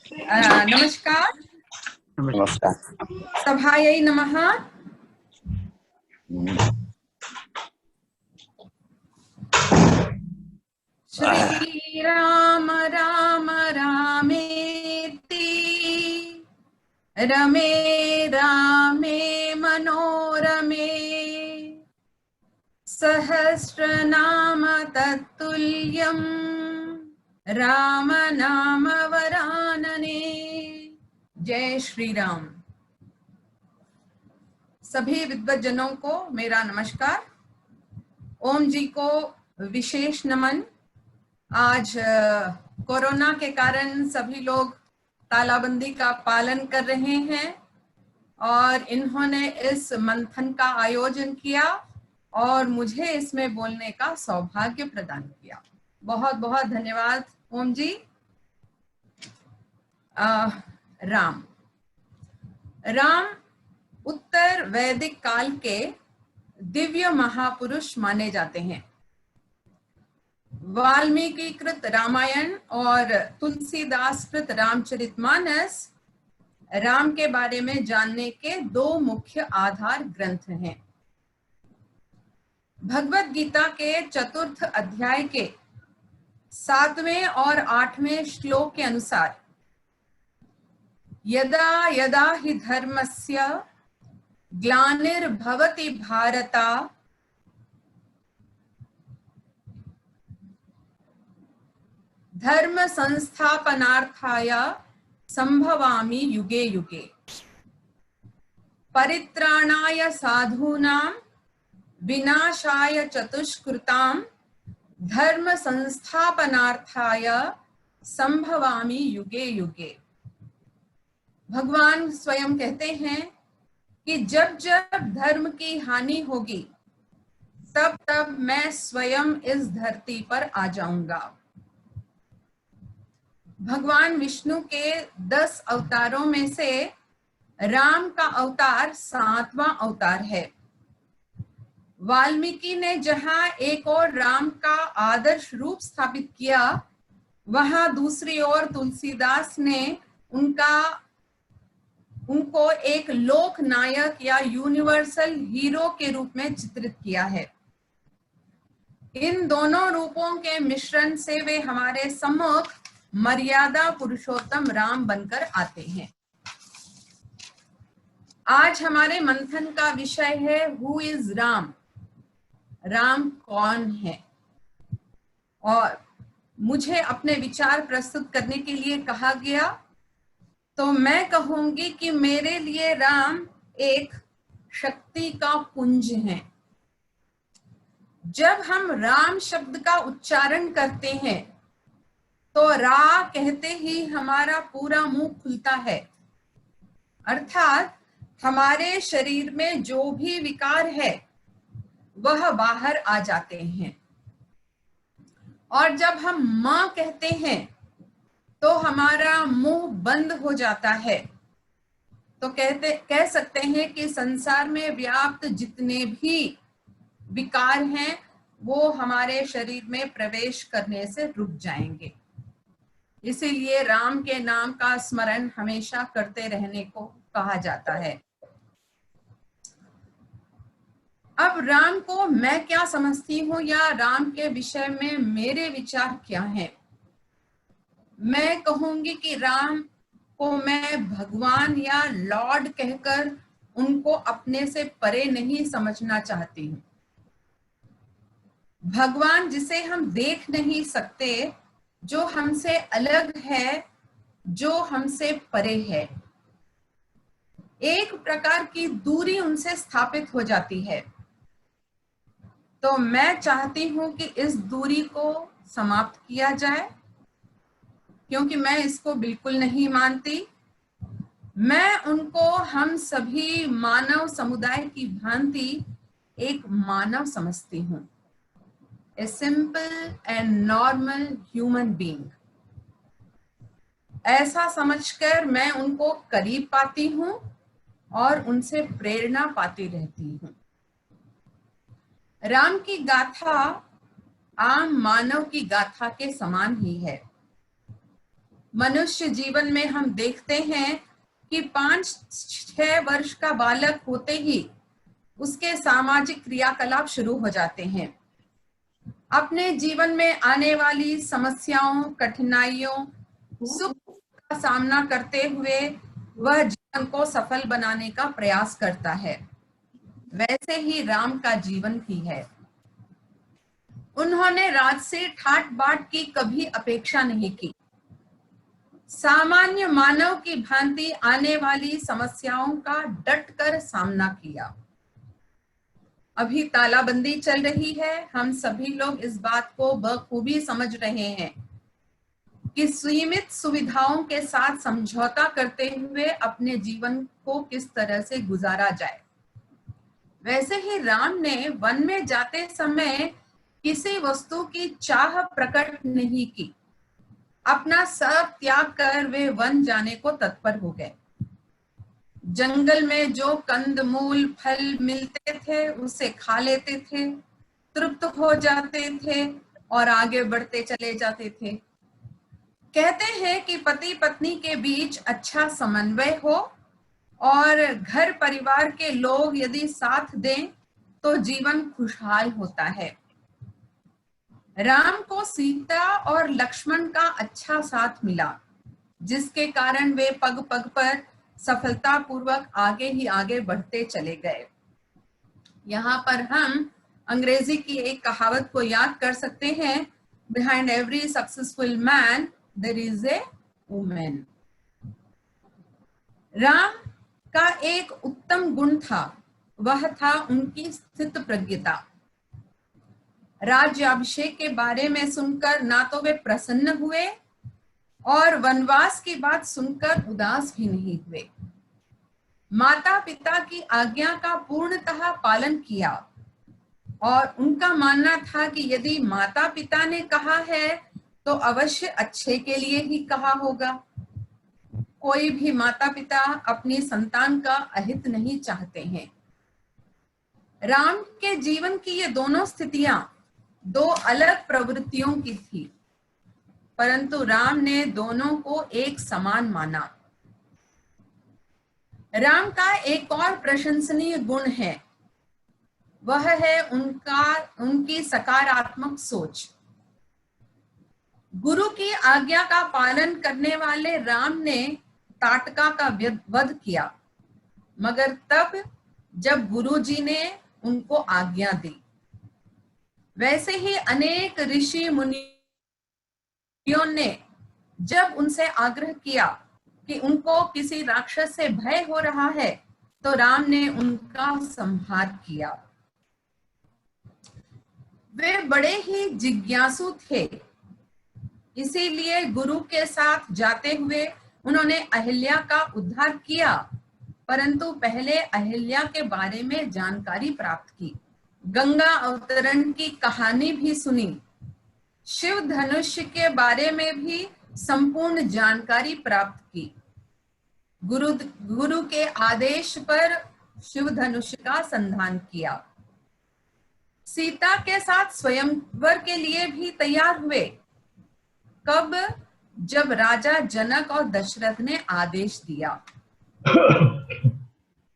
नमस्कार। नमस्कार। सभायै नमः। श्री राम राम रामेति रमे रामे मनोरमे सहस्रनाम तत्तुल्यं राम नाम वरानने। जय श्री राम। सभी विद्वज्जनों को मेरा नमस्कार। ओम जी को विशेष नमन। आज कोरोना के कारण सभी लोग तालाबंदी का पालन कर रहे हैं और इन्होंने इस मंथन का आयोजन किया और मुझे इसमें बोलने का सौभाग्य प्रदान किया। बहुत बहुत धन्यवाद ओम जी। राम उत्तर वैदिक काल के दिव्य महापुरुष माने जाते हैं। वाल्मीकि कृत रामायण और तुलसीदास कृत रामचरितमानस राम के बारे में जानने के दो मुख्य आधार ग्रंथ हैं। भगवत गीता के चतुर्थ अध्याय के 7वें और 8वें श्लोक के अनुसार यदा यदा हि धर्मस्य ग्लानिर्भवति भारत धर्म संस्थापनार्थाय संभवामि युगे युगे परित्राणाय साधूनां विनाशाय चतुष्कृतां धर्म संस्थापनार्थाय संभवामि युगे युगे। भगवान स्वयं कहते हैं कि जब जब धर्म की हानि होगी तब तब मैं स्वयं इस धरती पर आ जाऊंगा। भगवान विष्णु के 10 अवतारों में से राम का अवतार 7वां अवतार है। वाल्मीकि ने जहां एक और राम का आदर्श रूप स्थापित किया, वहां दूसरी ओर तुलसीदास ने उनको एक लोक नायक या यूनिवर्सल हीरो के रूप में चित्रित किया है। इन दोनों रूपों के मिश्रण से वे हमारे सम्मुख मर्यादा पुरुषोत्तम राम बनकर आते हैं। आज हमारे मंथन का विषय है हु इज राम। राम कौन है? और मुझे अपने विचार प्रस्तुत करने के लिए कहा गया तो मैं कहूंगी कि मेरे लिए राम एक शक्ति का पुंज है। जब हम राम शब्द का उच्चारण करते हैं तो रा कहते ही हमारा पूरा मुंह खुलता है, अर्थात हमारे शरीर में जो भी विकार है वह बाहर आ जाते हैं। और जब हम मां कहते हैं तो हमारा मुंह बंद हो जाता है। तो कह सकते हैं कि संसार में व्याप्त जितने भी विकार हैं वो हमारे शरीर में प्रवेश करने से रुक जाएंगे। इसीलिए राम के नाम का स्मरण हमेशा करते रहने को कहा जाता है। अब राम को मैं क्या समझती हूँ या राम के विषय में मेरे विचार क्या हैं? मैं कहूंगी कि राम को मैं भगवान या लॉर्ड कहकर उनको अपने से परे नहीं समझना चाहती हूँ। भगवान जिसे हम देख नहीं सकते, जो हमसे अलग है, जो हमसे परे है, एक प्रकार की दूरी उनसे स्थापित हो जाती है। तो मैं चाहती हूं कि इस दूरी को समाप्त किया जाए, क्योंकि मैं इसको बिल्कुल नहीं मानती। मैं उनको हम सभी मानव समुदाय की भांति एक मानव समझती हूं, a simple and normal human being. ऐसा समझकर मैं उनको करीब पाती हूं और उनसे प्रेरणा पाती रहती हूं। राम की गाथा आम मानव की गाथा के समान ही है। मनुष्य जीवन में हम देखते हैं कि 5-6 वर्ष का बालक होते ही उसके सामाजिक क्रियाकलाप शुरू हो जाते हैं। अपने जीवन में आने वाली समस्याओं, कठिनाइयों, सुख का सामना करते हुए वह जीवन को सफल बनाने का प्रयास करता है। वैसे ही राम का जीवन भी है। उन्होंने राज से ठाट बाट की कभी अपेक्षा नहीं की। सामान्य मानव की भांति आने वाली समस्याओं का डटकर सामना किया। अभी तालाबंदी चल रही है, हम सभी लोग इस बात को बखूबी समझ रहे हैं कि सीमित सुविधाओं के साथ समझौता करते हुए अपने जीवन को किस तरह से गुजारा जाए। वैसे ही राम ने वन में जाते समय किसी वस्तु की चाह प्रकट नहीं की। अपना सब त्याग कर वे वन जाने को तत्पर हो गए। जंगल में जो कंदमूल फल मिलते थे उसे खा लेते थे, तृप्त हो जाते थे और आगे बढ़ते चले जाते थे। कहते हैं कि पति पत्नी के बीच अच्छा समन्वय हो और घर परिवार के लोग यदि साथ दें तो जीवन खुशहाल होता है। राम को सीता और लक्ष्मण का अच्छा साथ मिला, जिसके कारण वे पग पग पर सफलतापूर्वक आगे ही आगे बढ़ते चले गए। यहाँ पर हम अंग्रेजी की एक कहावत को याद कर सकते हैं, behind every successful man there is a woman. Ram का एक उत्तम गुण था, वह था उनकी स्थित प्रज्ञता। राज्याभिषेक के बारे में सुनकर ना तो वे प्रसन्न हुए और वनवास की बात सुनकर उदास भी नहीं हुए। माता पिता की आज्ञा का पूर्णतः पालन किया और उनका मानना था कि यदि माता पिता ने कहा है तो अवश्य अच्छे के लिए ही कहा होगा। कोई भी माता पिता अपनी संतान का अहित नहीं चाहते हैं। राम के जीवन की ये दोनों स्थितियां दो अलग प्रवृत्तियों की थी, परंतु राम ने दोनों को एक समान माना। राम का एक और प्रशंसनीय गुण है, वह है उनकी सकारात्मक सोच। गुरु की आज्ञा का पालन करने वाले राम ने ताटका का वध किया, मगर तब जब गुरुजी ने उनको आज्ञा दी। वैसे ही अनेक ऋषि मुनियों ने जब उनसे आग्रह किया कि उनको किसी राक्षस से भय हो रहा है तो राम ने उनका संहार किया। वे बड़े ही जिज्ञासु थे, इसीलिए गुरु के साथ जाते हुए उन्होंने अहिल्या का उद्धार किया, परंतु पहले अहिल्या के बारे में जानकारी प्राप्त की, गंगा अवतरण की कहानी भी सुनी, शिव धनुष के बारे में भी संपूर्ण जानकारी प्राप्त की। गुरु के आदेश पर शिव धनुष का संधान किया। सीता के साथ स्वयंवर के लिए भी तैयार हुए। कब? जब राजा जनक और दशरथ ने आदेश दिया।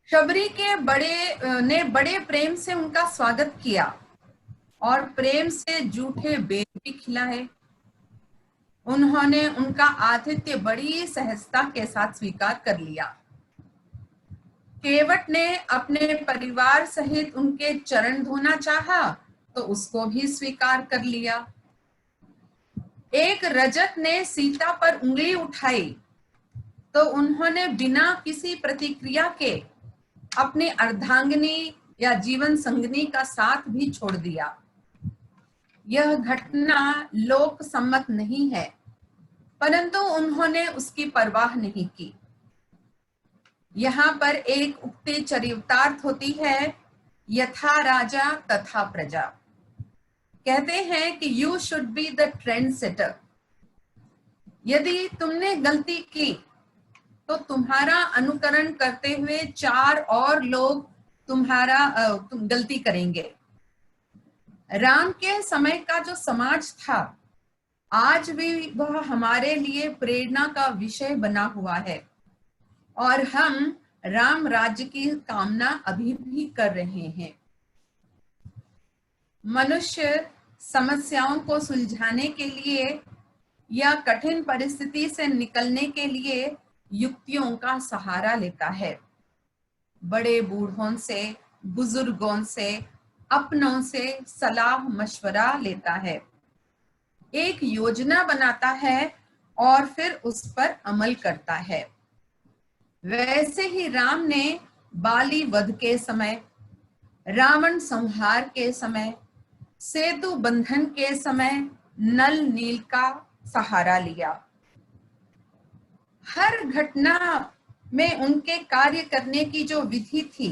शबरी के बड़े प्रेम से उनका स्वागत किया और प्रेम से जूठे बेर भी खिलाए। उन्होंने उनका आतिथ्य बड़ी सहजता के साथ स्वीकार कर लिया। केवट ने अपने परिवार सहित उनके चरण धोना चाहा तो उसको भी स्वीकार कर लिया। एक रजक ने सीता पर उंगली उठाई तो उन्होंने बिना किसी प्रतिक्रिया के अपनी अर्धांगिनी या जीवन संगनी का साथ भी छोड़ दिया। यह घटना लोक सम्मत नहीं है, परंतु उन्होंने उसकी परवाह नहीं की। यहाँ पर एक उक्ति चरितार्थ होती है, यथा राजा तथा प्रजा। कहते हैं कि you should be the trend setter. यदि तुमने गलती की तो तुम्हारा अनुकरण करते हुए 4 और लोग तुम गलती करेंगे। राम के समय का जो समाज था आज भी वह हमारे लिए प्रेरणा का विषय बना हुआ है और हम राम राज्य की कामना अभी भी कर रहे हैं। मनुष्य समस्याओं को सुलझाने के लिए या कठिन परिस्थिति से निकलने के लिए युक्तियों का सहारा लेता है। बड़े बूढ़ों से, बुजुर्गों से, अपनों से सलाह मशवरा लेता है, एक योजना बनाता है और फिर उस पर अमल करता है। वैसे ही राम ने बाली वध के समय, रावण संहार के समय, सेतु बंधन के समय नल नील का सहारा लिया। हर घटना में उनके कार्य करने की जो विधि थी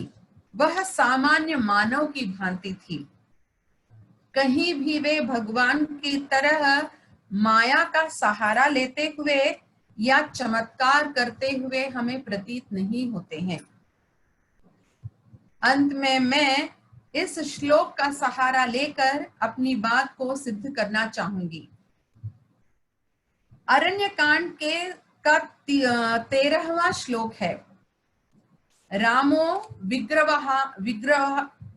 वह सामान्य मानव की भांति थी। कहीं भी वे भगवान की तरह माया का सहारा लेते हुए या चमत्कार करते हुए हमें प्रतीत नहीं होते हैं। अंत में मैं इस श्लोक का सहारा लेकर अपनी बात को सिद्ध करना चाहूंगी। अरण्यकांड के का 13वां श्लोक है। रामो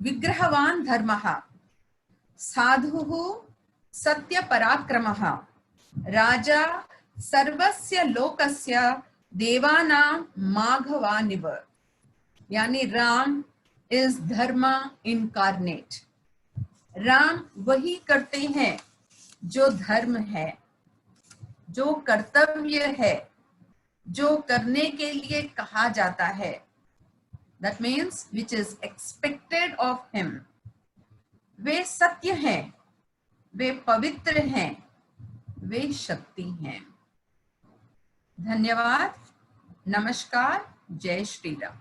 विग्रहवान धर्मः साधुः सत्य पराक्रमः राजा सर्वस्य लोकस्य देवानां माघवानिव। यानी राम इज धर्म इनकारनेट। राम वही करते हैं जो धर्म है, जो कर्तव्य है, जो करने के लिए कहा जाता है। That means which is expected of him. वे सत्य हैं, वे पवित्र हैं, वे शक्ति हैं। धन्यवाद। नमस्कार। जय श्री राम।